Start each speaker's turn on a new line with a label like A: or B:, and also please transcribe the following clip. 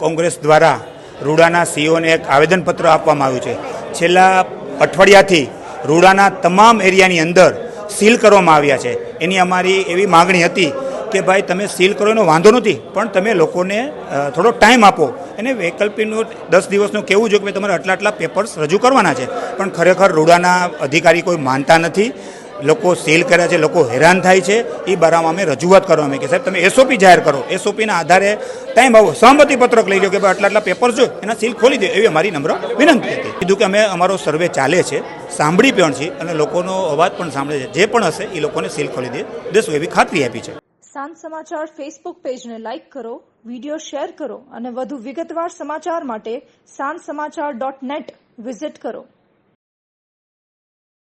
A: કોંગ્રેસ દ્વારા રૂડાના સીઓને એક આવેદનપત્ર આપવામાં આવ્યું છે। છેલ્લા અઠવાડિયાથી રૂડાના તમામ એરિયાની અંદર સીલ કરવામાં આવ્યા છે। એની અમારી એવી માગણી હતી કે ભાઈ તમે સીલ કરો એનો વાંધો નથી, પણ તમે લોકોને થોડો ટાઈમ આપો। એને વૈકલ્પિકનું 10 દિવસનું કહેવું જોઈએ કે તમારે આટલા પેપર્સ રજૂ કરવાના છે, પણ ખરેખર રૂડાના અધિકારી કોઈ માનતા નથી। લોકો સીલ કર્યા છે, લોકો હેરાન થાય છે। એ બારામાં અમે રજૂઆત કરવા અમે કે સાહેબ તમે એસઓપી જાહેર કરો, એસઓપીના આધારે ટાઈમ આવો, સહમતિ પત્રક લઈ લો કે ભાઈ આટલા પેપર્સ જો એના સીલ ખોલી દે, એવી અમારી નમ્ર વિનંતી હતી। કીધું કે અમે અમારો સર્વે ચાલે છે, સાંભળી પણ છે અને લોકોનો અવાજ પણ સાંભળે છે, જે પણ હશે એ લોકોને સીલ ખોલી દેશું એવી ખાતરી આપી છે।
B: સાંજ સમાચાર ફેસબુક પેજને લાઇક કરો, વિડીયો શેર કરો અને વધુ વિગતવાર સમાચાર માટે sanssamachar.net વિઝિટ કરો।